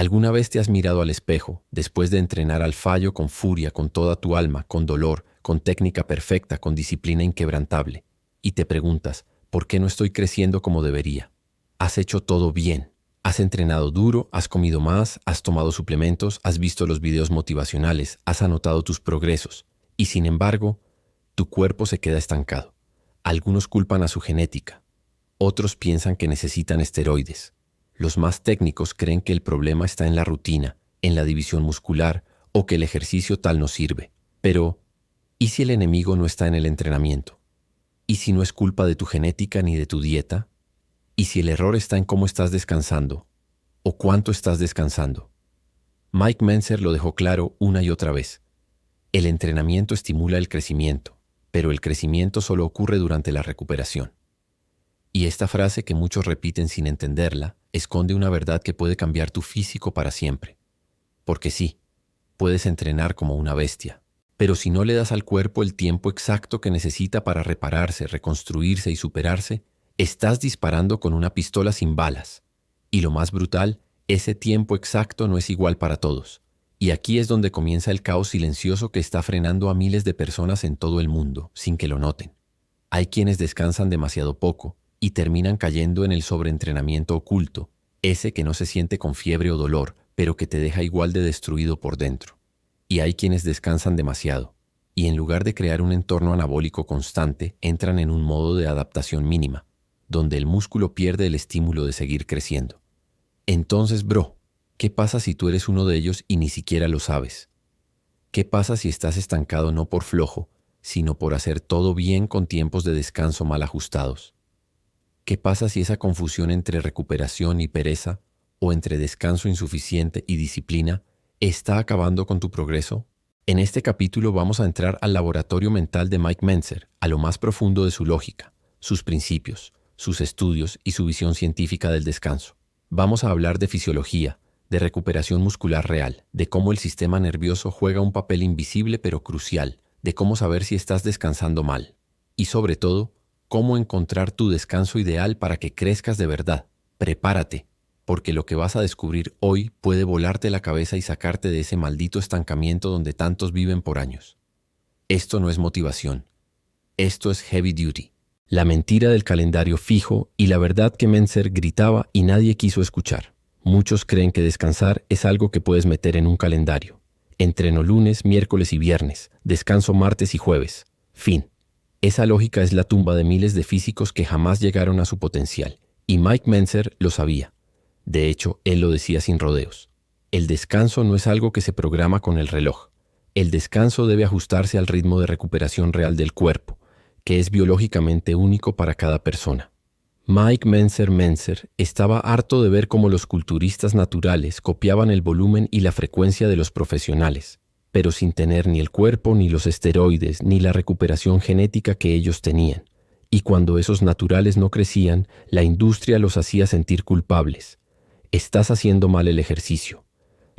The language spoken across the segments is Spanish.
¿Alguna vez te has mirado al espejo, después de entrenar al fallo con furia, con toda tu alma, con dolor, con técnica perfecta, con disciplina inquebrantable, y te preguntas, ¿por qué no estoy creciendo como debería? Has hecho todo bien. Has entrenado duro, has comido más, has tomado suplementos, has visto los videos motivacionales, has anotado tus progresos, y sin embargo, tu cuerpo se queda estancado. Algunos culpan a su genética, otros piensan que necesitan esteroides. Los más técnicos creen que el problema está en la rutina, en la división muscular o que el ejercicio tal no sirve. Pero, ¿y si el enemigo no está en el entrenamiento? ¿Y si no es culpa de tu genética ni de tu dieta? ¿Y si el error está en cómo estás descansando o cuánto estás descansando? Mike Mentzer lo dejó claro una y otra vez. El entrenamiento estimula el crecimiento, pero el crecimiento solo ocurre durante la recuperación. Y esta frase, que muchos repiten sin entenderla, esconde una verdad que puede cambiar tu físico para siempre. Porque sí, puedes entrenar como una bestia, pero si no le das al cuerpo el tiempo exacto que necesita para repararse, reconstruirse y superarse, estás disparando con una pistola sin balas. Y lo más brutal, ese tiempo exacto no es igual para todos. Y aquí es donde comienza el caos silencioso que está frenando a miles de personas en todo el mundo, sin que lo noten. Hay quienes descansan demasiado poco y terminan cayendo en el sobreentrenamiento oculto, ese que no se siente con fiebre o dolor, pero que te deja igual de destruido por dentro. Y hay quienes descansan demasiado, y en lugar de crear un entorno anabólico constante, entran en un modo de adaptación mínima, donde el músculo pierde el estímulo de seguir creciendo. Entonces, bro, ¿qué pasa si tú eres uno de ellos y ni siquiera lo sabes? ¿Qué pasa si estás estancado no por flojo, sino por hacer todo bien con tiempos de descanso mal ajustados? ¿Qué pasa si esa confusión entre recuperación y pereza, o entre descanso insuficiente y disciplina, está acabando con tu progreso? En este capítulo vamos a entrar al laboratorio mental de Mike Mentzer, a lo más profundo de su lógica, sus principios, sus estudios y su visión científica del descanso. Vamos a hablar de fisiología, de recuperación muscular real, de cómo el sistema nervioso juega un papel invisible pero crucial, de cómo saber si estás descansando mal. Y sobre todo, cómo encontrar tu descanso ideal para que crezcas de verdad. Prepárate, porque lo que vas a descubrir hoy puede volarte la cabeza y sacarte de ese maldito estancamiento donde tantos viven por años. Esto no es motivación. Esto es heavy duty. La mentira del calendario fijo y la verdad que Mentzer gritaba y nadie quiso escuchar. Muchos creen que descansar es algo que puedes meter en un calendario. Entreno lunes, miércoles y viernes. Descanso martes y jueves. Fin. Esa lógica es la tumba de miles de físicos que jamás llegaron a su potencial. Y Mike Mentzer lo sabía. De hecho, él lo decía sin rodeos. El descanso no es algo que se programa con el reloj. El descanso debe ajustarse al ritmo de recuperación real del cuerpo, que es biológicamente único para cada persona. Mike Mentzer estaba harto de ver cómo los culturistas naturales copiaban el volumen y la frecuencia de los profesionales, pero sin tener ni el cuerpo, ni los esteroides, ni la recuperación genética que ellos tenían. Y cuando esos naturales no crecían, la industria los hacía sentir culpables. Estás haciendo mal el ejercicio.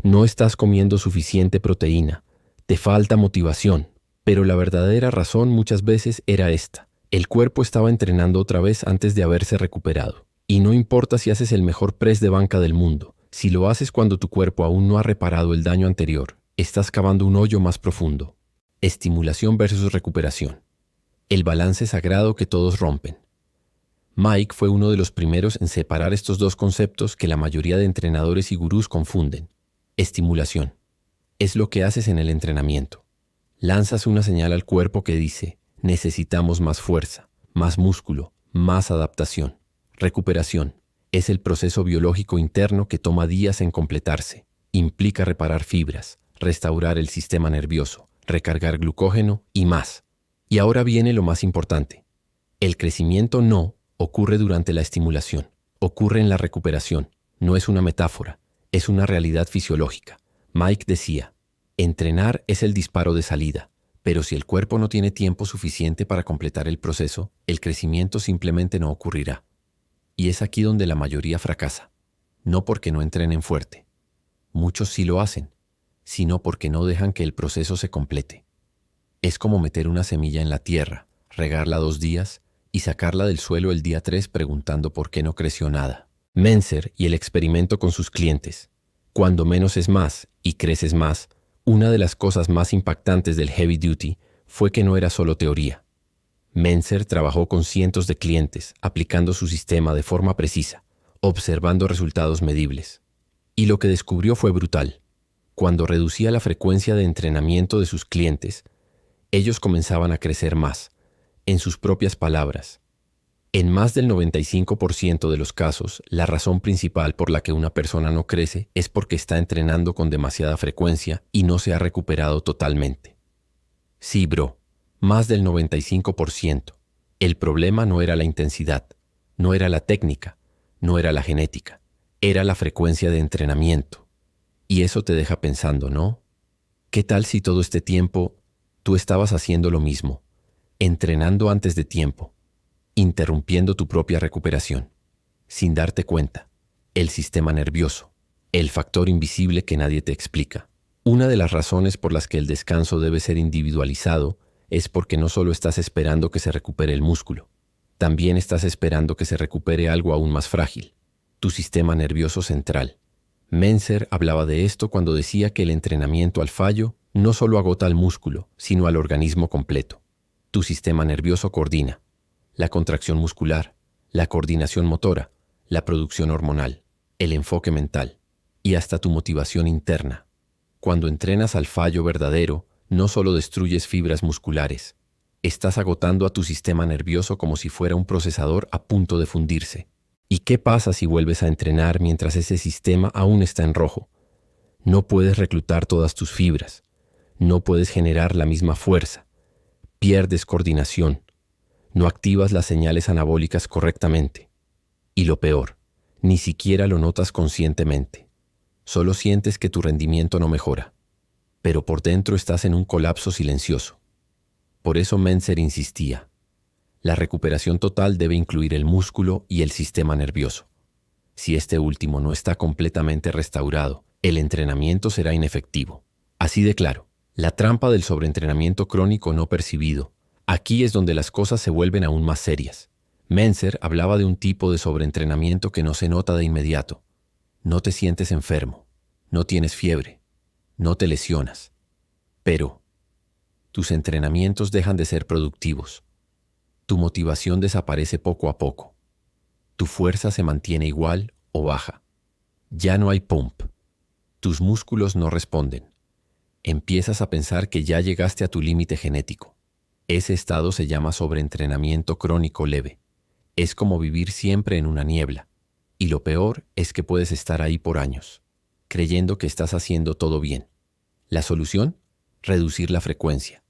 No estás comiendo suficiente proteína. Te falta motivación. Pero la verdadera razón muchas veces era esta. El cuerpo estaba entrenando otra vez antes de haberse recuperado. Y no importa si haces el mejor press de banca del mundo, si lo haces cuando tu cuerpo aún no ha reparado el daño anterior, estás cavando un hoyo más profundo. Estimulación versus recuperación. El balance sagrado que todos rompen. Mike fue uno de los primeros en separar estos dos conceptos que la mayoría de entrenadores y gurús confunden. Estimulación. Es lo que haces en el entrenamiento. Lanzas una señal al cuerpo que dice, necesitamos más fuerza, más músculo, más adaptación. Recuperación. Es el proceso biológico interno que toma días en completarse. Implica reparar fibras, restaurar el sistema nervioso, recargar glucógeno y más. Y ahora viene lo más importante. El crecimiento no ocurre durante la estimulación, ocurre en la recuperación. No es una metáfora, es una realidad fisiológica. Mike decía, entrenar es el disparo de salida, pero si el cuerpo no tiene tiempo suficiente para completar el proceso, el crecimiento simplemente no ocurrirá. Y es aquí donde la mayoría fracasa, no porque no entrenen fuerte. Muchos sí lo hacen, sino porque no dejan que el proceso se complete. Es como meter una semilla en la tierra, regarla 2 días y sacarla del suelo el día 3 preguntando por qué no creció nada. Mentzer y el experimento con sus clientes. Cuando menos es más y creces más, una de las cosas más impactantes del Heavy Duty fue que no era solo teoría. Mentzer trabajó con cientos de clientes, aplicando su sistema de forma precisa, observando resultados medibles. Y lo que descubrió fue brutal. Cuando reducía la frecuencia de entrenamiento de sus clientes, ellos comenzaban a crecer más, en sus propias palabras. En más del 95% de los casos, la razón principal por la que una persona no crece es porque está entrenando con demasiada frecuencia y no se ha recuperado totalmente. Sí, bro, más del 95%. El problema no era la intensidad, no era la técnica, no era la genética, era la frecuencia de entrenamiento. Y eso te deja pensando, ¿no? ¿Qué tal si todo este tiempo tú estabas haciendo lo mismo, entrenando antes de tiempo, interrumpiendo tu propia recuperación, sin darte cuenta? El sistema nervioso, el factor invisible que nadie te explica. Una de las razones por las que el descanso debe ser individualizado es porque no solo estás esperando que se recupere el músculo, también estás esperando que se recupere algo aún más frágil, tu sistema nervioso central. Mentzer hablaba de esto cuando decía que el entrenamiento al fallo no solo agota al músculo, sino al organismo completo. Tu sistema nervioso coordina la contracción muscular, la coordinación motora, la producción hormonal, el enfoque mental y hasta tu motivación interna. Cuando entrenas al fallo verdadero, no solo destruyes fibras musculares, estás agotando a tu sistema nervioso como si fuera un procesador a punto de fundirse. ¿Y qué pasa si vuelves a entrenar mientras ese sistema aún está en rojo? No puedes reclutar todas tus fibras, no puedes generar la misma fuerza, pierdes coordinación, no activas las señales anabólicas correctamente. Y lo peor, ni siquiera lo notas conscientemente. Solo sientes que tu rendimiento no mejora, pero por dentro estás en un colapso silencioso. Por eso Mentzer insistía: la recuperación total debe incluir el músculo y el sistema nervioso. Si este último no está completamente restaurado, el entrenamiento será inefectivo. Así de claro, la trampa del sobreentrenamiento crónico no percibido. Aquí es donde las cosas se vuelven aún más serias. Mentzer hablaba de un tipo de sobreentrenamiento que no se nota de inmediato. No te sientes enfermo, no tienes fiebre, no te lesionas. Pero tus entrenamientos dejan de ser productivos. Tu motivación desaparece poco a poco. Tu fuerza se mantiene igual o baja. Ya no hay pump. Tus músculos no responden. Empiezas a pensar que ya llegaste a tu límite genético. Ese estado se llama sobreentrenamiento crónico leve. Es como vivir siempre en una niebla. Y lo peor es que puedes estar ahí por años, creyendo que estás haciendo todo bien. ¿La solución? Reducir la frecuencia.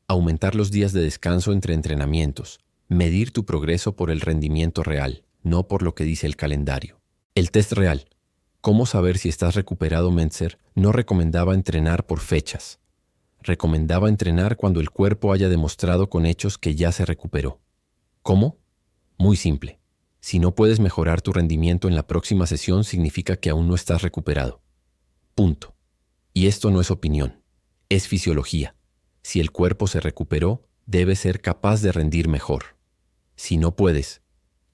Aumentar los días de descanso entre entrenamientos. Medir tu progreso por el rendimiento real, no por lo que dice el calendario. El test real. ¿Cómo saber si estás recuperado? Mentzer no recomendaba entrenar por fechas. Recomendaba entrenar cuando el cuerpo haya demostrado con hechos que ya se recuperó. ¿Cómo? Muy simple. Si no puedes mejorar tu rendimiento en la próxima sesión, significa que aún no estás recuperado. Punto. Y esto no es opinión, es fisiología. Si el cuerpo se recuperó, debe ser capaz de rendir mejor. Si no puedes,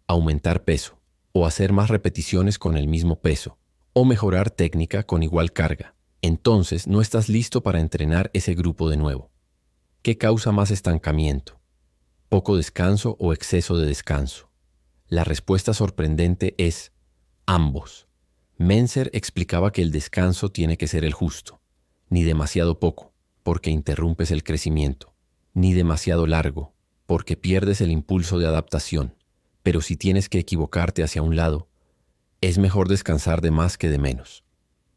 aumentar peso, o hacer más repeticiones con el mismo peso, o mejorar técnica con igual carga, entonces no estás listo para entrenar ese grupo de nuevo. ¿Qué causa más estancamiento? ¿Poco descanso o exceso de descanso? La respuesta sorprendente es ambos. Mentzer explicaba que el descanso tiene que ser el justo, ni demasiado poco, porque interrumpes el crecimiento, ni demasiado largo, porque pierdes el impulso de adaptación. Pero si tienes que equivocarte hacia un lado, es mejor descansar de más que de menos,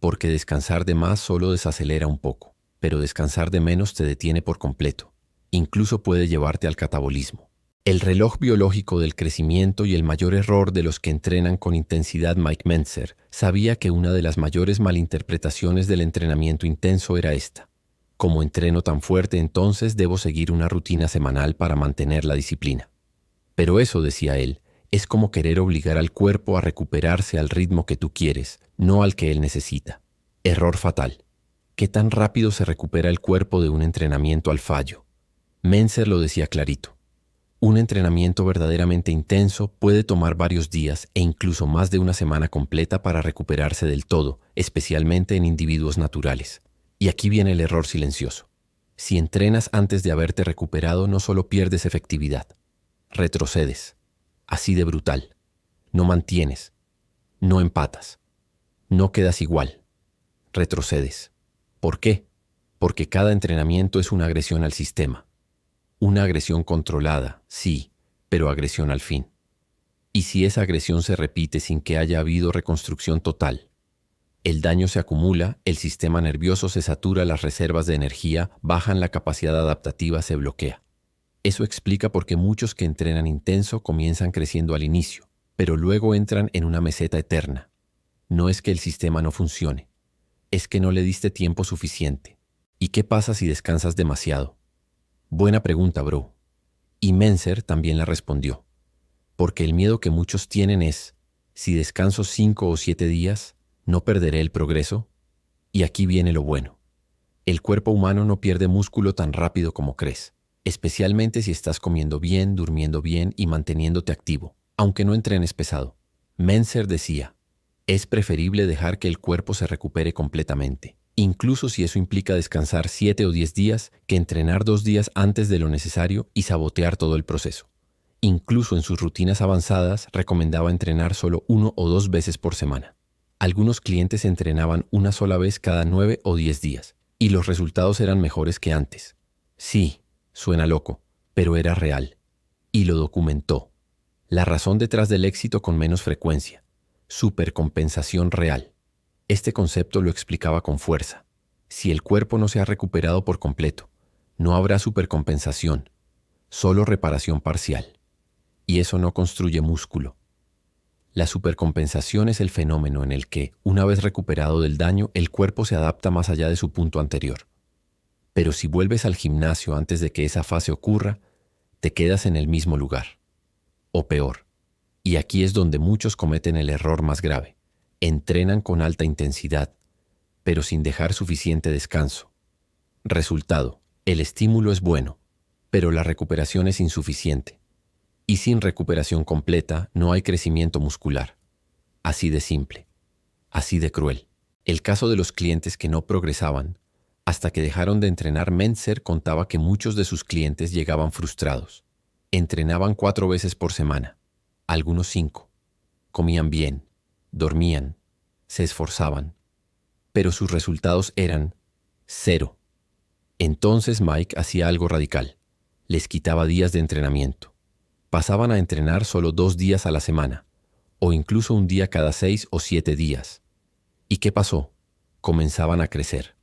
porque descansar de más solo desacelera un poco, pero descansar de menos te detiene por completo. Incluso puede llevarte al catabolismo. El reloj biológico del crecimiento y el mayor error de los que entrenan con intensidad. Mike Mentzer sabía que una de las mayores malinterpretaciones del entrenamiento intenso era esta: como entreno tan fuerte, entonces debo seguir una rutina semanal para mantener la disciplina. Pero eso, decía él, es como querer obligar al cuerpo a recuperarse al ritmo que tú quieres, no al que él necesita. Error fatal. ¿Qué tan rápido se recupera el cuerpo de un entrenamiento al fallo? Mentzer lo decía clarito: Un entrenamiento verdaderamente intenso puede tomar varios días e incluso más de una semana completa para recuperarse del todo, especialmente en individuos naturales. Y aquí viene el error silencioso. Si entrenas antes de haberte recuperado, no solo pierdes efectividad, retrocedes. Así de brutal. No mantienes, no empatas, no quedas igual, retrocedes. ¿Por qué? Porque cada entrenamiento es una agresión al sistema. Una agresión controlada, sí, pero agresión al fin. Y si esa agresión se repite sin que haya habido reconstrucción total, el daño se acumula, el sistema nervioso se satura, las reservas de energía bajan, la capacidad adaptativa se bloquea. Eso explica por qué muchos que entrenan intenso comienzan creciendo al inicio, pero luego entran en una meseta eterna. No es que el sistema no funcione, es que no le diste tiempo suficiente. ¿Y qué pasa si descansas demasiado? Buena pregunta, bro. Y Mentzer también la respondió. Porque el miedo que muchos tienen es, si descanso 5 o 7 días, ¿no perderé el progreso? Y aquí viene lo bueno. El cuerpo humano no pierde músculo tan rápido como crees, especialmente si estás comiendo bien, durmiendo bien y manteniéndote activo, aunque no entrenes pesado. Mentzer decía, es preferible dejar que el cuerpo se recupere completamente, incluso si eso implica descansar 7 o 10 días, que entrenar 2 días antes de lo necesario y sabotear todo el proceso. Incluso en sus rutinas avanzadas recomendaba entrenar solo 1 o 2 veces por semana. Algunos clientes entrenaban una sola vez cada 9 o 10 días, y los resultados eran mejores que antes. Sí, suena loco, pero era real. Y lo documentó. La razón detrás del éxito con menos frecuencia. Supercompensación real. Este concepto lo explicaba con fuerza. Si el cuerpo no se ha recuperado por completo, no habrá supercompensación, solo reparación parcial. Y eso no construye músculo. La supercompensación es el fenómeno en el que, una vez recuperado del daño, el cuerpo se adapta más allá de su punto anterior. Pero si vuelves al gimnasio antes de que esa fase ocurra, te quedas en el mismo lugar. O peor. Y aquí es donde muchos cometen el error más grave. Entrenan con alta intensidad, pero sin dejar suficiente descanso. Resultado, el estímulo es bueno, pero la recuperación es insuficiente. Y sin recuperación completa no hay crecimiento muscular. Así de simple, así de cruel. El caso de los clientes que no progresaban, hasta que dejaron de entrenar, Mentzer contaba que muchos de sus clientes llegaban frustrados. Entrenaban 4 veces por semana, algunos 5. Comían bien, dormían, se esforzaban, pero sus resultados eran 0. Entonces Mike hacía algo radical. Les quitaba días de entrenamiento. Pasaban a entrenar solo 2 días a la semana, o incluso un día cada 6 o 7 días. ¿Y qué pasó? Comenzaban a crecer,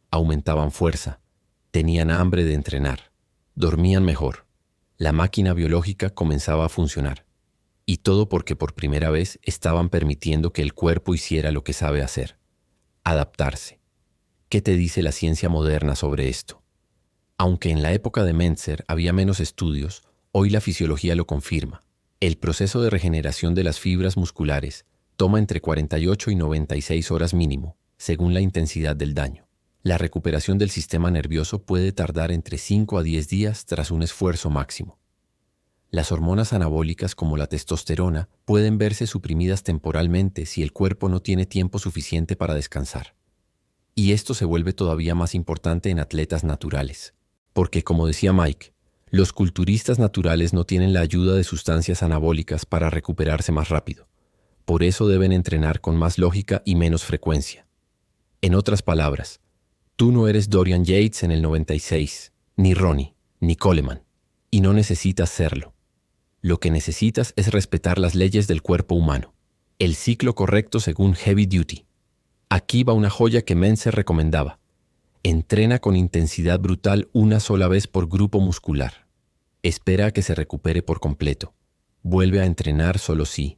aumentaban fuerza, tenían hambre de entrenar, dormían mejor. La máquina biológica comenzaba a funcionar. Y todo porque por primera vez estaban permitiendo que el cuerpo hiciera lo que sabe hacer: adaptarse. ¿Qué te dice la ciencia moderna sobre esto? Aunque en la época de Mentzer había menos estudios, hoy la fisiología lo confirma. El proceso de regeneración de las fibras musculares toma entre 48 y 96 horas mínimo, según la intensidad del daño. La recuperación del sistema nervioso puede tardar entre 5 a 10 días tras un esfuerzo máximo. Las hormonas anabólicas como la testosterona pueden verse suprimidas temporalmente si el cuerpo no tiene tiempo suficiente para descansar. Y esto se vuelve todavía más importante en atletas naturales, porque, como decía Mike, los culturistas naturales no tienen la ayuda de sustancias anabólicas para recuperarse más rápido. Por eso deben entrenar con más lógica y menos frecuencia. En otras palabras, tú no eres Dorian Yates en el 96, ni Ronnie, ni Coleman, y no necesitas serlo. Lo que necesitas es respetar las leyes del cuerpo humano, el ciclo correcto según Heavy Duty. Aquí va una joya que Mentzer recomendaba. Entrena con intensidad brutal una sola vez por grupo muscular. Espera a que se recupere por completo. Vuelve a entrenar solo si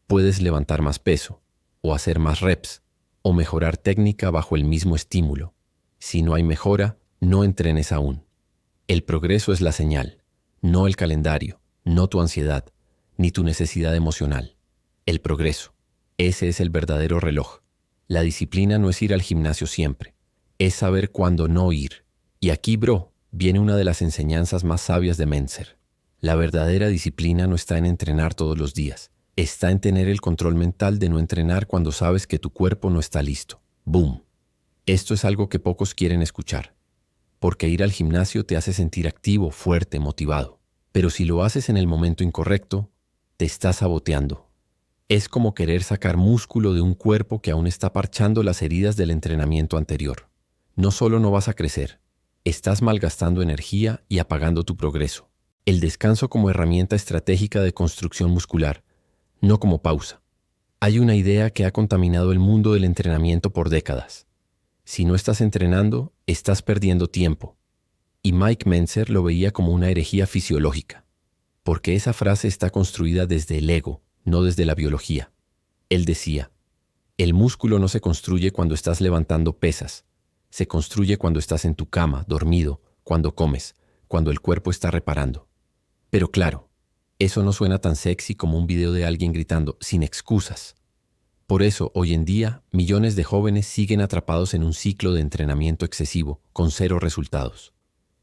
puedes levantar más peso, o hacer más reps, o mejorar técnica bajo el mismo estímulo. Si no hay mejora, no entrenes aún. El progreso es la señal, no el calendario, no tu ansiedad, ni tu necesidad emocional. El progreso. Ese es el verdadero reloj. La disciplina no es ir al gimnasio siempre. Es saber cuándo no ir. Y aquí, bro, viene una de las enseñanzas más sabias de Mentzer. La verdadera disciplina no está en entrenar todos los días. Está en tener el control mental de no entrenar cuando sabes que tu cuerpo no está listo. ¡Boom! Esto es algo que pocos quieren escuchar, porque ir al gimnasio te hace sentir activo, fuerte, motivado. Pero si lo haces en el momento incorrecto, te estás saboteando. Es como querer sacar músculo de un cuerpo que aún está parchando las heridas del entrenamiento anterior. No solo no vas a crecer, estás malgastando energía y apagando tu progreso. El descanso como herramienta estratégica de construcción muscular, no como pausa. Hay una idea que ha contaminado el mundo del entrenamiento por décadas. Si no estás entrenando, estás perdiendo tiempo. Y Mike Mentzer lo veía como una herejía fisiológica, porque esa frase está construida desde el ego, no desde la biología. Él decía, el músculo no se construye cuando estás levantando pesas, se construye cuando estás en tu cama, dormido, cuando comes, cuando el cuerpo está reparando. Pero claro, eso no suena tan sexy como un video de alguien gritando, sin excusas. Por eso, hoy en día, millones de jóvenes siguen atrapados en un ciclo de entrenamiento excesivo, con cero resultados.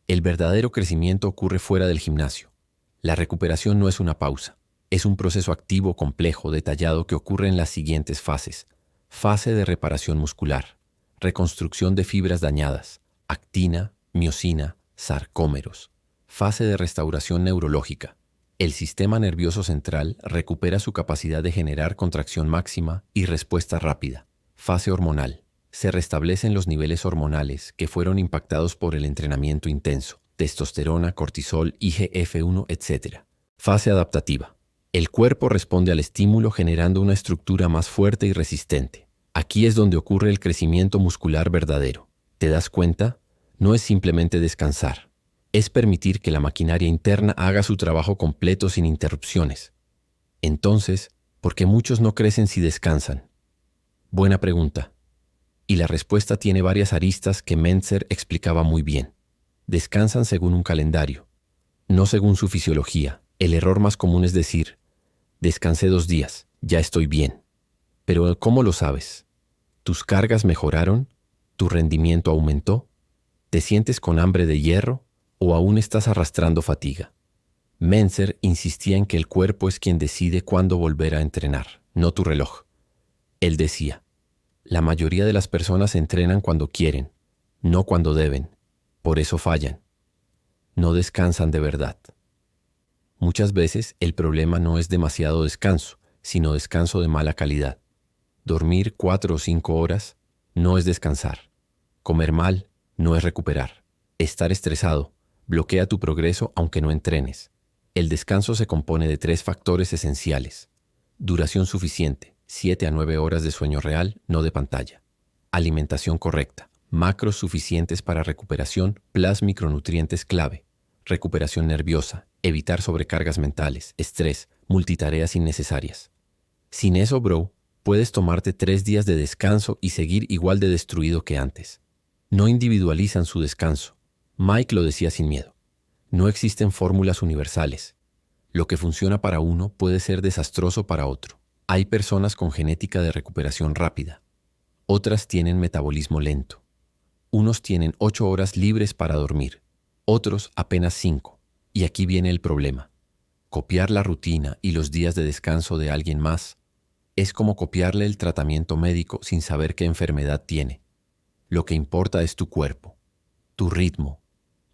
El verdadero crecimiento ocurre fuera del gimnasio. La recuperación no es una pausa. Es un proceso activo, complejo, detallado que ocurre en las siguientes fases. Fase de reparación muscular, reconstrucción de fibras dañadas, actina, miosina, sarcómeros. Fase de restauración neurológica. El sistema nervioso central recupera su capacidad de generar contracción máxima y respuesta rápida. Fase hormonal. Se restablecen los niveles hormonales que fueron impactados por el entrenamiento intenso, testosterona, cortisol, IGF-1, etc. Fase adaptativa. El cuerpo responde al estímulo generando una estructura más fuerte y resistente. Aquí es donde ocurre el crecimiento muscular verdadero. ¿Te das cuenta? No es simplemente descansar. Es permitir que la maquinaria interna haga su trabajo completo sin interrupciones. Entonces, ¿por qué muchos no crecen si descansan? Buena pregunta. Y la respuesta tiene varias aristas que Mentzer explicaba muy bien. Descansan según un calendario, no según su fisiología. El error más común es decir, descansé 2 días, ya estoy bien. Pero ¿cómo lo sabes? ¿Tus cargas mejoraron? ¿Tu rendimiento aumentó? ¿Te sientes con hambre de hierro o aún estás arrastrando fatiga? Mentzer insistía en que el cuerpo es quien decide cuándo volver a entrenar, no tu reloj. Él decía, la mayoría de las personas entrenan cuando quieren, no cuando deben. Por eso fallan. No descansan de verdad. Muchas veces el problema no es demasiado descanso, sino descanso de mala calidad. Dormir 4 o 5 horas no es descansar. Comer mal no es recuperar. Estar estresado bloquea tu progreso aunque no entrenes. El descanso se compone de 3 factores esenciales. Duración suficiente, 7 a 9 horas de sueño real, no de pantalla. Alimentación correcta, macros suficientes para recuperación, plus micronutrientes clave. Recuperación nerviosa, evitar sobrecargas mentales, estrés, multitareas innecesarias. Sin eso, bro, puedes tomarte 3 días de descanso y seguir igual de destruido que antes. No individualizan su descanso. Mike lo decía sin miedo. No existen fórmulas universales. Lo que funciona para uno puede ser desastroso para otro. Hay personas con genética de recuperación rápida. Otras tienen metabolismo lento. Unos tienen 8 horas libres para dormir. Otros apenas 5. Y aquí viene el problema. Copiar la rutina y los días de descanso de alguien más es como copiarle el tratamiento médico sin saber qué enfermedad tiene. Lo que importa es tu cuerpo, tu ritmo,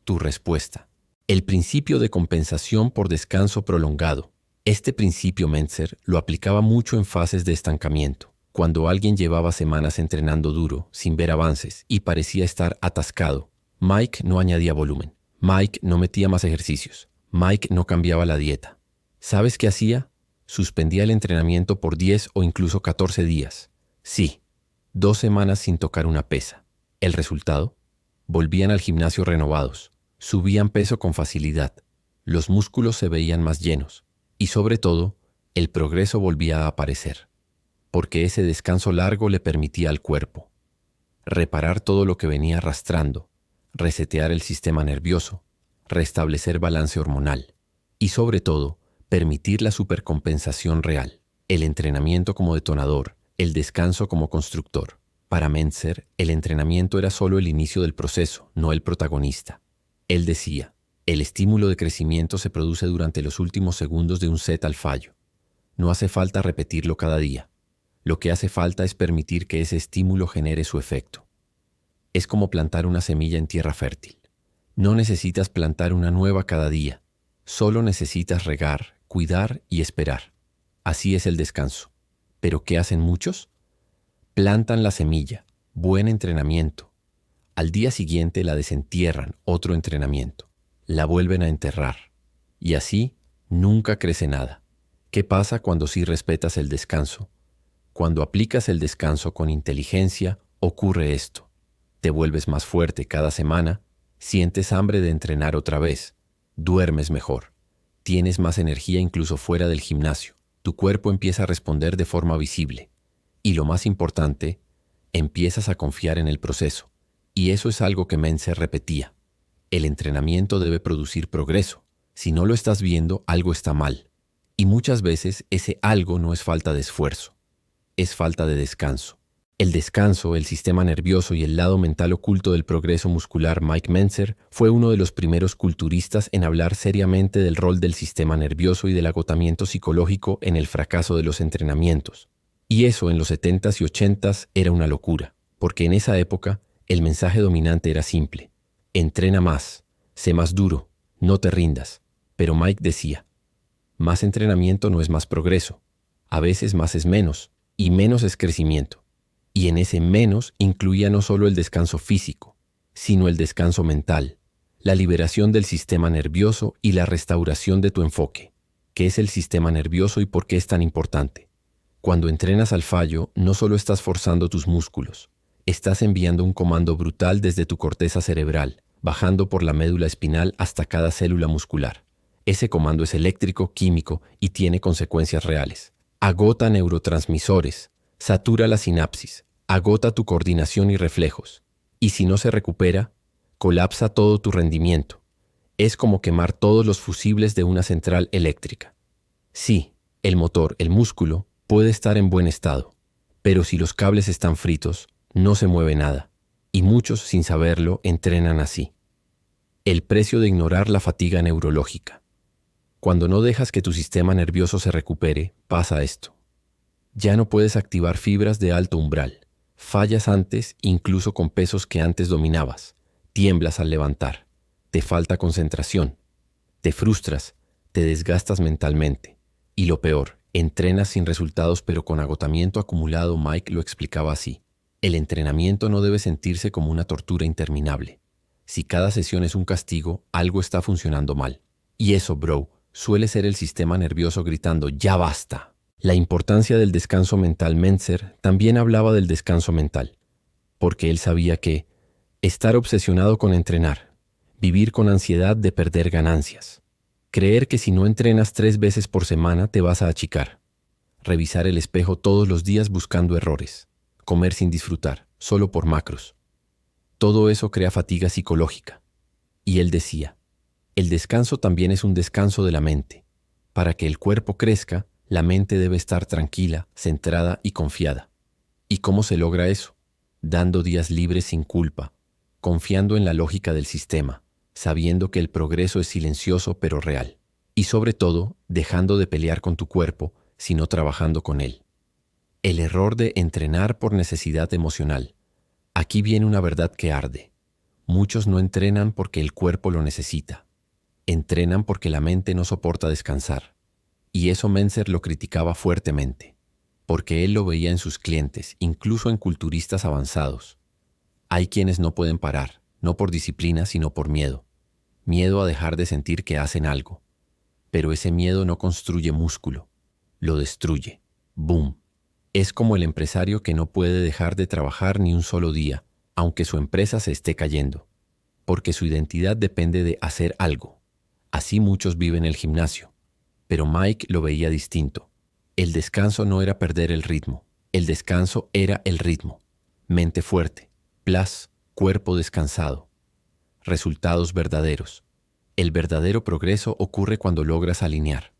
tu respuesta. El principio de compensación por descanso prolongado. Este principio Mentzer lo aplicaba mucho en fases de estancamiento, cuando alguien llevaba semanas entrenando duro, sin ver avances, y parecía estar atascado. Mike no añadía volumen. Mike no metía más ejercicios. Mike no cambiaba la dieta. ¿Sabes qué hacía? Suspendía el entrenamiento por 10 o incluso 14 días. Sí, 2 semanas sin tocar una pesa. ¿El resultado? Volvían al gimnasio renovados. Subían peso con facilidad. Los músculos se veían más llenos. Y sobre todo, el progreso volvía a aparecer. Porque ese descanso largo le permitía al cuerpo reparar todo lo que venía arrastrando, resetear el sistema nervioso, restablecer balance hormonal y, sobre todo, permitir la supercompensación real, el entrenamiento como detonador, el descanso como constructor. Para Mentzer, el entrenamiento era solo el inicio del proceso, no el protagonista. Él decía, El estímulo de crecimiento se produce durante los últimos segundos de un set al fallo. No hace falta repetirlo cada día. Lo que hace falta es permitir que ese estímulo genere su efecto. Es como plantar una semilla en tierra fértil. No necesitas plantar una nueva cada día. Solo necesitas regar, cuidar y esperar. Así es el descanso. ¿Pero qué hacen muchos? Plantan la semilla, buen entrenamiento. Al día siguiente la desentierran, otro entrenamiento. La vuelven a enterrar. Y así nunca crece nada. ¿Qué pasa cuando sí respetas el descanso? Cuando aplicas el descanso con inteligencia, ocurre esto. Te vuelves más fuerte cada semana, sientes hambre de entrenar otra vez, duermes mejor, tienes más energía incluso fuera del gimnasio, tu cuerpo empieza a responder de forma visible. Y lo más importante, empiezas a confiar en el proceso. Y eso es algo que Mentzer repetía. El entrenamiento debe producir progreso. Si no lo estás viendo, algo está mal. Y muchas veces ese algo no es falta de esfuerzo, es falta de descanso. El descanso, el sistema nervioso y el lado mental oculto del progreso muscular. Mike Mentzer fue uno de los primeros culturistas en hablar seriamente del rol del sistema nervioso y del agotamiento psicológico en el fracaso de los entrenamientos. Y eso en los 70s y 80s era una locura, porque en esa época el mensaje dominante era simple. Entrena más, sé más duro, no te rindas. Pero Mike decía, más entrenamiento no es más progreso. A veces más es menos, y menos es crecimiento. Y en ese menos incluía no solo el descanso físico, sino el descanso mental, la liberación del sistema nervioso y la restauración de tu enfoque. ¿Qué es el sistema nervioso y por qué es tan importante? Cuando entrenas al fallo, no solo estás forzando tus músculos, estás enviando un comando brutal desde tu corteza cerebral, bajando por la médula espinal hasta cada célula muscular. Ese comando es eléctrico, químico y tiene consecuencias reales. Agota neurotransmisores, satura la sinapsis, agota tu coordinación y reflejos. Y si no se recupera, colapsa todo tu rendimiento. Es como quemar todos los fusibles de una central eléctrica. Sí, el motor, el músculo, puede estar en buen estado, pero si los cables están fritos, no se mueve nada. Y muchos, sin saberlo, entrenan así. El precio de ignorar la fatiga neurológica. Cuando no dejas que tu sistema nervioso se recupere, pasa esto. Ya no puedes activar fibras de alto umbral. Fallas antes, incluso con pesos que antes dominabas. Tiemblas al levantar. Te falta concentración. Te frustras. Te desgastas mentalmente. Y lo peor, entrenas sin resultados pero con agotamiento acumulado. Mike lo explicaba así. El entrenamiento no debe sentirse como una tortura interminable. Si cada sesión es un castigo, algo está funcionando mal. Y eso, bro, suele ser el sistema nervioso gritando, ¡ya basta! La importancia del descanso mental. Mentzer también hablaba del descanso mental, porque él sabía que estar obsesionado con entrenar, vivir con ansiedad de perder ganancias, creer que si no entrenas 3 veces por semana te vas a achicar, revisar el espejo todos los días buscando errores, comer sin disfrutar, solo por macros. Todo eso crea fatiga psicológica. Y él decía, el descanso también es un descanso de la mente. Para que el cuerpo crezca, la mente debe estar tranquila, centrada y confiada. ¿Y cómo se logra eso? Dando días libres sin culpa, confiando en la lógica del sistema, sabiendo que el progreso es silencioso pero real. Y sobre todo, dejando de pelear con tu cuerpo, sino trabajando con él. El error de entrenar por necesidad emocional. Aquí viene una verdad que arde. Muchos no entrenan porque el cuerpo lo necesita. Entrenan porque la mente no soporta descansar. Y eso Mentzer lo criticaba fuertemente, porque él lo veía en sus clientes, incluso en culturistas avanzados. Hay quienes no pueden parar, no por disciplina, sino por miedo. Miedo a dejar de sentir que hacen algo. Pero ese miedo no construye músculo, lo destruye. ¡Boom! Es como el empresario que no puede dejar de trabajar ni un solo día, aunque su empresa se esté cayendo, porque su identidad depende de hacer algo. Así muchos viven el gimnasio. Pero Mike lo veía distinto. El descanso no era perder el ritmo. El descanso era el ritmo. Mente fuerte, cuerpo descansado. Resultados verdaderos. El verdadero progreso ocurre cuando logras alinear.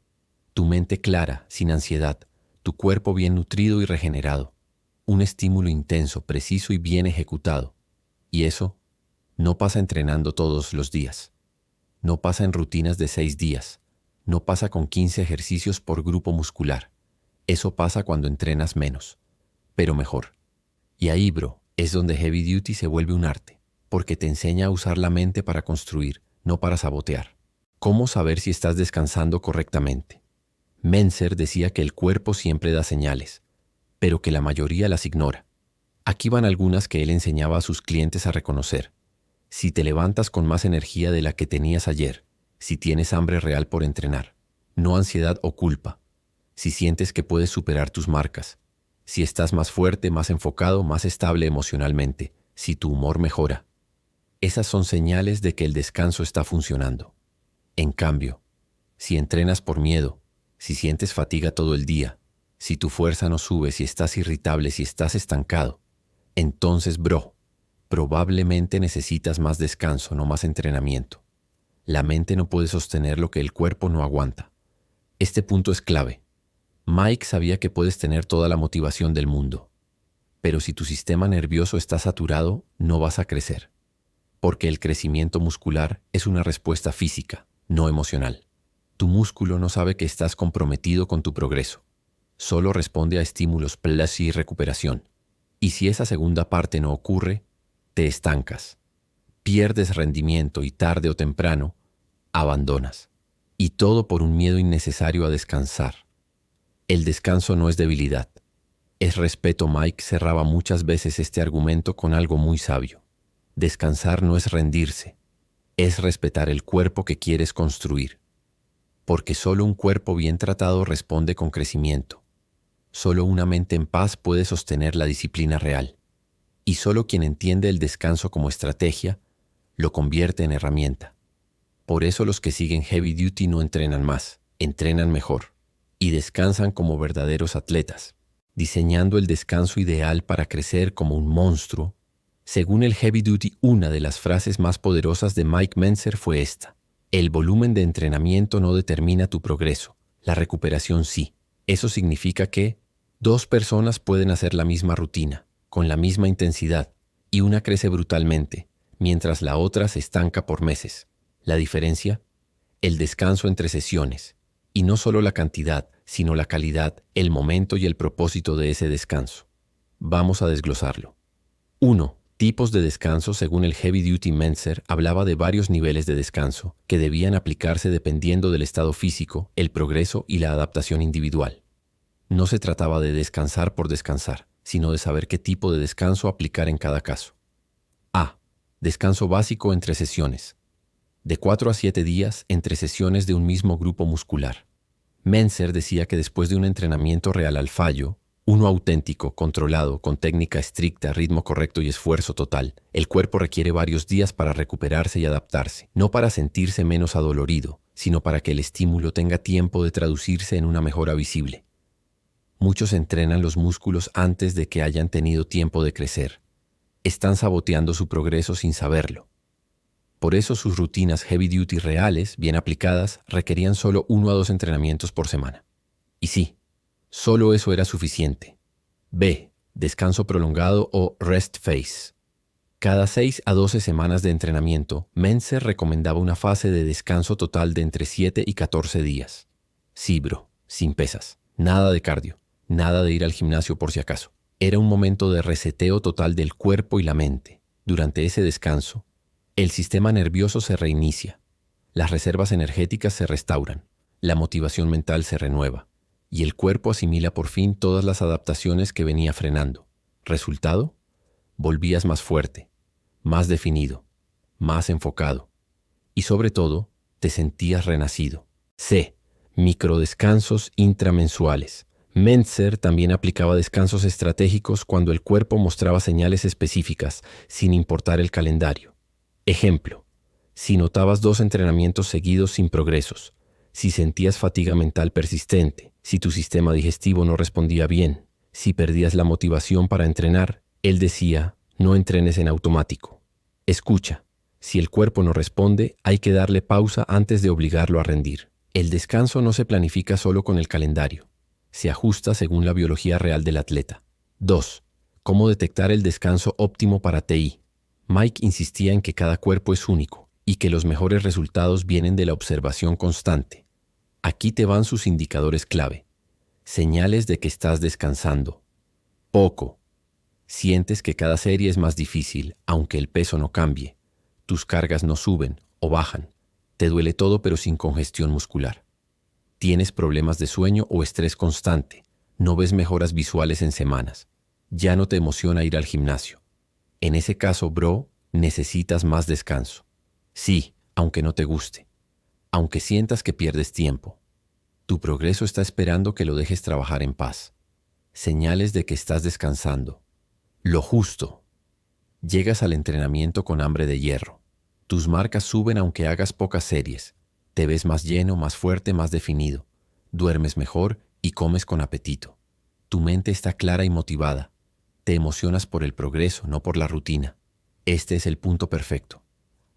Tu mente clara, sin ansiedad. Tu cuerpo bien nutrido y regenerado. Un estímulo intenso, preciso y bien ejecutado. Y eso no pasa entrenando todos los días. No pasa en rutinas de 6 días. No pasa con 15 ejercicios por grupo muscular. Eso pasa cuando entrenas menos, pero mejor. Y ahí, bro, es donde Heavy Duty se vuelve un arte, porque te enseña a usar la mente para construir, no para sabotear. ¿Cómo saber si estás descansando correctamente? Mentzer decía que el cuerpo siempre da señales, pero que la mayoría las ignora. Aquí van algunas que él enseñaba a sus clientes a reconocer. Si te levantas con más energía de la que tenías ayer, si tienes hambre real por entrenar, no ansiedad o culpa, si sientes que puedes superar tus marcas, si estás más fuerte, más enfocado, más estable emocionalmente, si tu humor mejora. Esas son señales de que el descanso está funcionando. En cambio, si entrenas por miedo, si sientes fatiga todo el día, si tu fuerza no sube, si estás irritable, si estás estancado, entonces, bro, probablemente necesitas más descanso, no más entrenamiento. La mente no puede sostener lo que el cuerpo no aguanta. Este punto es clave. Mike sabía que puedes tener toda la motivación del mundo, pero si tu sistema nervioso está saturado, no vas a crecer, porque el crecimiento muscular es una respuesta física, no emocional. Tu músculo no sabe que estás comprometido con tu progreso. Solo responde a estímulos plus y recuperación. Y si esa segunda parte no ocurre, te estancas. Pierdes rendimiento y tarde o temprano, abandonas. Y todo por un miedo innecesario a descansar. El descanso no es debilidad. Es respeto. Mike cerraba muchas veces este argumento con algo muy sabio. Descansar no es rendirse. Es respetar el cuerpo que quieres construir. Porque solo un cuerpo bien tratado responde con crecimiento. Solo una mente en paz puede sostener la disciplina real. Y solo quien entiende el descanso como estrategia, lo convierte en herramienta. Por eso los que siguen Heavy Duty no entrenan más, entrenan mejor. Y descansan como verdaderos atletas, diseñando el descanso ideal para crecer como un monstruo. Según el Heavy Duty, una de las frases más poderosas de Mike Mentzer fue esta: el volumen de entrenamiento no determina tu progreso, la recuperación sí. Eso significa que 2 personas pueden hacer la misma rutina, con la misma intensidad, y una crece brutalmente, mientras la otra se estanca por meses. La diferencia: el descanso entre sesiones. Y no solo la cantidad, sino la calidad, el momento y el propósito de ese descanso. Vamos a desglosarlo. 1. Tipos de descanso. Según el Heavy Duty, Mentzer hablaba de varios niveles de descanso que debían aplicarse dependiendo del estado físico, el progreso y la adaptación individual. No se trataba de descansar por descansar, sino de saber qué tipo de descanso aplicar en cada caso. A. Descanso básico entre sesiones. De 4 a 7 días entre sesiones de un mismo grupo muscular. Mentzer decía que después de un entrenamiento real al fallo, uno auténtico, controlado, con técnica estricta, ritmo correcto y esfuerzo total, el cuerpo requiere varios días para recuperarse y adaptarse, no para sentirse menos adolorido, sino para que el estímulo tenga tiempo de traducirse en una mejora visible. Muchos entrenan los músculos antes de que hayan tenido tiempo de crecer. Están saboteando su progreso sin saberlo. Por eso sus rutinas Heavy Duty reales, bien aplicadas, requerían solo 1 a 2 entrenamientos por semana. Y sí, solo eso era suficiente. B. Descanso prolongado o rest phase. Cada 6 a 12 semanas de entrenamiento, Mentzer recomendaba una fase de descanso total de entre 7 y 14 días. Sí, bro, sin pesas, nada de cardio, nada de ir al gimnasio por si acaso. Era un momento de reseteo total del cuerpo y la mente. Durante ese descanso, el sistema nervioso se reinicia, las reservas energéticas se restauran, la motivación mental se renueva y el cuerpo asimila por fin todas las adaptaciones que venía frenando. ¿Resultado? Volvías más fuerte, más definido, más enfocado y sobre todo te sentías renacido. C. Microdescansos intramensuales. Mentzer también aplicaba descansos estratégicos cuando el cuerpo mostraba señales específicas, sin importar el calendario. Ejemplo: si notabas 2 entrenamientos seguidos sin progresos, si sentías fatiga mental persistente, si tu sistema digestivo no respondía bien, si perdías la motivación para entrenar, él decía: no entrenes en automático. Escucha, si el cuerpo no responde, hay que darle pausa antes de obligarlo a rendir. El descanso no se planifica solo con el calendario, se ajusta según la biología real del atleta. 2. ¿Cómo detectar el descanso óptimo para TI? Mike insistía en que cada cuerpo es único y que los mejores resultados vienen de la observación constante. Aquí te van sus indicadores clave. Señales de que estás descansando. Poco. Sientes que cada serie es más difícil, aunque el peso no cambie. Tus cargas no suben o bajan. Te duele todo pero sin congestión muscular. Tienes problemas de sueño o estrés constante. No ves mejoras visuales en semanas. Ya no te emociona ir al gimnasio. En ese caso, bro, necesitas más descanso. Sí, aunque no te guste. Aunque sientas que pierdes tiempo. Tu progreso está esperando que lo dejes trabajar en paz. Señales de que estás descansando. Lo justo. Llegas al entrenamiento con hambre de hierro. Tus marcas suben aunque hagas pocas series. Te ves más lleno, más fuerte, más definido. Duermes mejor y comes con apetito. Tu mente está clara y motivada. Te emocionas por el progreso, no por la rutina. Este es el punto perfecto.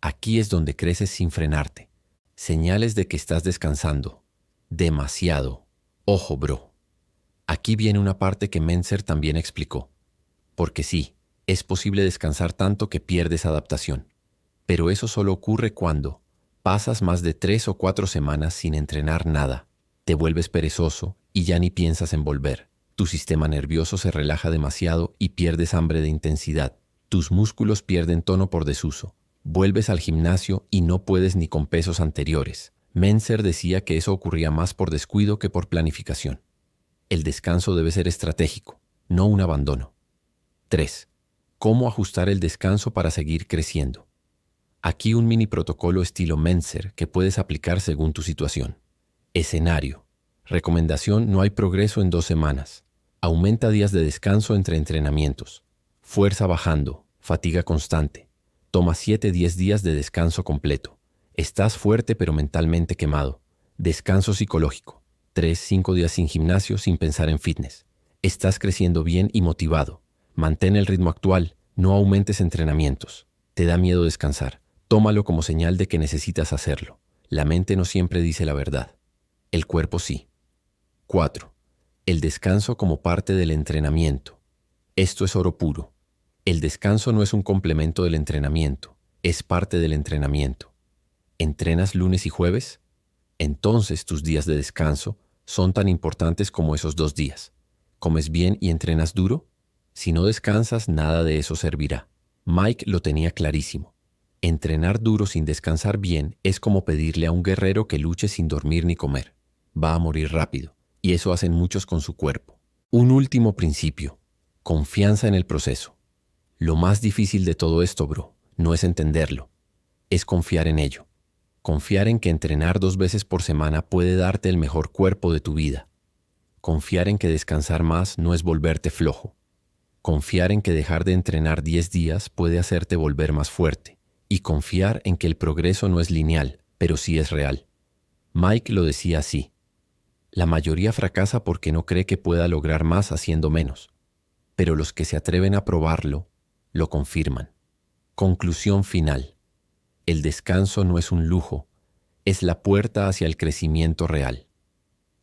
Aquí es donde creces sin frenarte. Señales de que estás descansando. Demasiado. Ojo, bro. Aquí viene una parte que Mentzer también explicó. Porque sí, es posible descansar tanto que pierdes adaptación. Pero eso solo ocurre cuando pasas más de 3 o 4 semanas sin entrenar nada. Te vuelves perezoso y ya ni piensas en volver. Tu sistema nervioso se relaja demasiado y pierdes hambre de intensidad. Tus músculos pierden tono por desuso. Vuelves al gimnasio y no puedes ni con pesos anteriores. Mentzer decía que eso ocurría más por descuido que por planificación. El descanso debe ser estratégico, no un abandono. 3. ¿Cómo ajustar el descanso para seguir creciendo? Aquí un mini protocolo estilo Mentzer que puedes aplicar según tu situación. Escenario. Recomendación: no hay progreso en 2 semanas. Aumenta días de descanso entre entrenamientos. Fuerza bajando, fatiga constante. Toma 7-10 días de descanso completo. Estás fuerte pero mentalmente quemado. Descanso psicológico. 3-5 días sin gimnasio sin pensar en fitness. Estás creciendo bien y motivado. Mantén el ritmo actual, no aumentes entrenamientos. Te da miedo descansar. Tómalo como señal de que necesitas hacerlo. La mente no siempre dice la verdad. El cuerpo sí. 4. El descanso como parte del entrenamiento. Esto es oro puro. El descanso no es un complemento del entrenamiento, es parte del entrenamiento. ¿Entrenas lunes y jueves? Entonces tus días de descanso son tan importantes como esos 2 días. ¿Comes bien y entrenas duro? Si no descansas, nada de eso servirá. Mike lo tenía clarísimo. Entrenar duro sin descansar bien es como pedirle a un guerrero que luche sin dormir ni comer. Va a morir rápido, y eso hacen muchos con su cuerpo. Un último principio: confianza en el proceso. Lo más difícil de todo esto, bro, no es entenderlo, es confiar en ello. Confiar en que entrenar 2 veces por semana puede darte el mejor cuerpo de tu vida. Confiar en que descansar más no es volverte flojo. Confiar en que dejar de entrenar 10 días puede hacerte volver más fuerte. Y confiar en que el progreso no es lineal, pero sí es real. Mike lo decía así: la mayoría fracasa porque no cree que pueda lograr más haciendo menos. Pero los que se atreven a probarlo, lo confirman. Conclusión final. El descanso no es un lujo, es la puerta hacia el crecimiento real.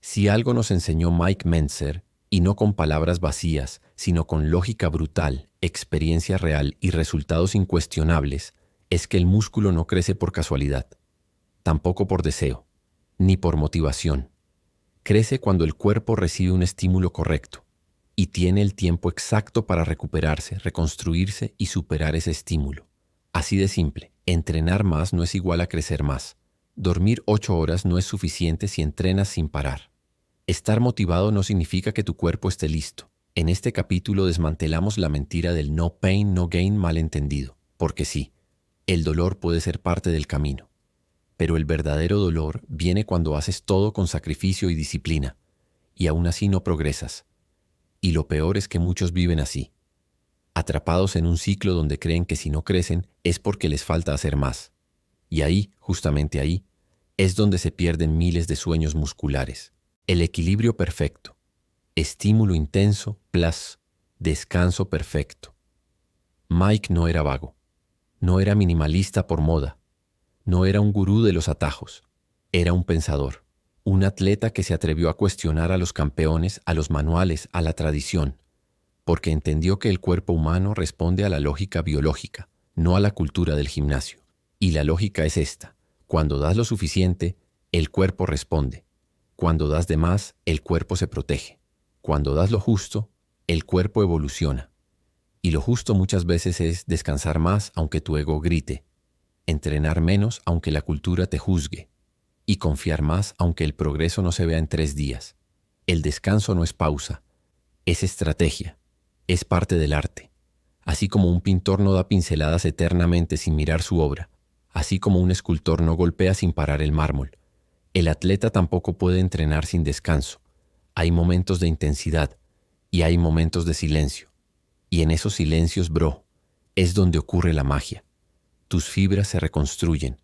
Si algo nos enseñó Mike Mentzer, y no con palabras vacías, sino con lógica brutal, experiencia real y resultados incuestionables, es que el músculo no crece por casualidad, tampoco por deseo, ni por motivación. Crece cuando el cuerpo recibe un estímulo correcto y tiene el tiempo exacto para recuperarse, reconstruirse y superar ese estímulo. Así de simple, entrenar más no es igual a crecer más. Dormir 8 horas no es suficiente si entrenas sin parar. Estar motivado no significa que tu cuerpo esté listo. En este capítulo desmantelamos la mentira del no pain, no gain malentendido, porque sí, el dolor puede ser parte del camino. Pero el verdadero dolor viene cuando haces todo con sacrificio y disciplina, y aún así no progresas. Y lo peor es que muchos viven así, atrapados en un ciclo donde creen que si no crecen es porque les falta hacer más. Y ahí, justamente ahí, es donde se pierden miles de sueños musculares. El equilibrio perfecto. Estímulo intenso plus descanso perfecto. Mike no era vago. No era minimalista por moda. No era un gurú de los atajos. Era un pensador. Un atleta que se atrevió a cuestionar a los campeones, a los manuales, a la tradición, porque entendió que el cuerpo humano responde a la lógica biológica, no a la cultura del gimnasio. Y la lógica es esta. Cuando das lo suficiente, el cuerpo responde. Cuando das de más, el cuerpo se protege. Cuando das lo justo, el cuerpo evoluciona. Y lo justo muchas veces es descansar más aunque tu ego grite, entrenar menos aunque la cultura te juzgue, y confiar más aunque el progreso no se vea en 3 días. El descanso no es pausa, es estrategia, es parte del arte. Así como un pintor no da pinceladas eternamente sin mirar su obra, así como un escultor no golpea sin parar el mármol, el atleta tampoco puede entrenar sin descanso. Hay momentos de intensidad y hay momentos de silencio. Y en esos silencios, bro, es donde ocurre la magia. Tus fibras se reconstruyen,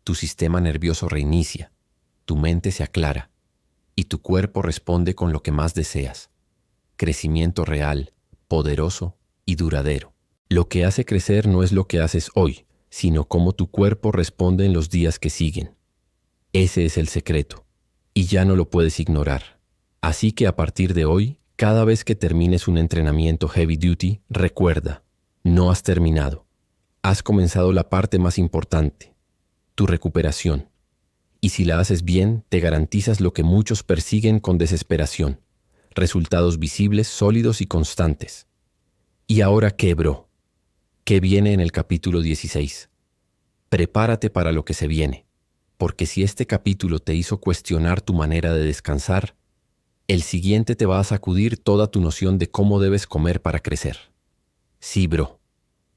tu sistema nervioso reinicia, tu mente se aclara y tu cuerpo responde con lo que más deseas. Crecimiento real, poderoso y duradero. Lo que hace crecer no es lo que haces hoy, sino cómo tu cuerpo responde en los días que siguen. Ese es el secreto, y ya no lo puedes ignorar. Así que a partir de hoy, cada vez que termines un entrenamiento heavy duty, recuerda, no has terminado. Has comenzado la parte más importante, tu recuperación. Y si la haces bien, te garantizas lo que muchos persiguen con desesperación: resultados visibles, sólidos y constantes. ¿Y ahora qué, bro? ¿Qué viene en el capítulo 16? Prepárate para lo que se viene, porque si este capítulo te hizo cuestionar tu manera de descansar, el siguiente te va a sacudir toda tu noción de cómo debes comer para crecer. Sí, bro,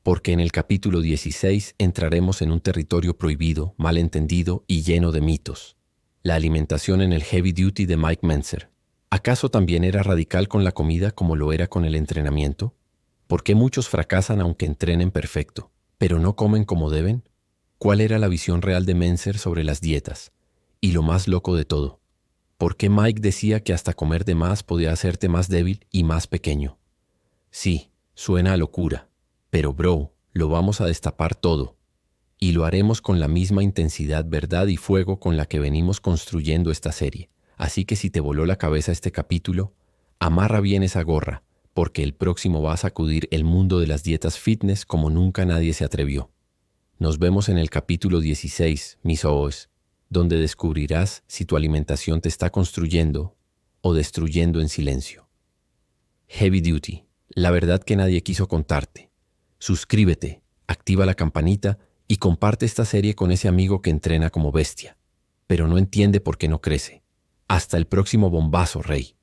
porque en el capítulo 16 entraremos en un territorio prohibido, malentendido y lleno de mitos. La alimentación en el heavy duty de Mike Mentzer. ¿Acaso también era radical con la comida como lo era con el entrenamiento? ¿Por qué muchos fracasan aunque entrenen perfecto, pero no comen como deben? ¿Cuál era la visión real de Mentzer sobre las dietas? Y lo más loco de todo, ¿por qué Mike decía que hasta comer de más podía hacerte más débil y más pequeño? Sí, suena a locura, pero bro, lo vamos a destapar todo. Y lo haremos con la misma intensidad, verdad y fuego con la que venimos construyendo esta serie. Así que si te voló la cabeza este capítulo, amarra bien esa gorra, porque el próximo va a sacudir el mundo de las dietas fitness como nunca nadie se atrevió. Nos vemos en el capítulo 16, mis ojos, donde descubrirás si tu alimentación te está construyendo o destruyendo en silencio. Heavy Duty, la verdad que nadie quiso contarte. Suscríbete, activa la campanita y comparte esta serie con ese amigo que entrena como bestia, pero no entiende por qué no crece. Hasta el próximo bombazo, Rey.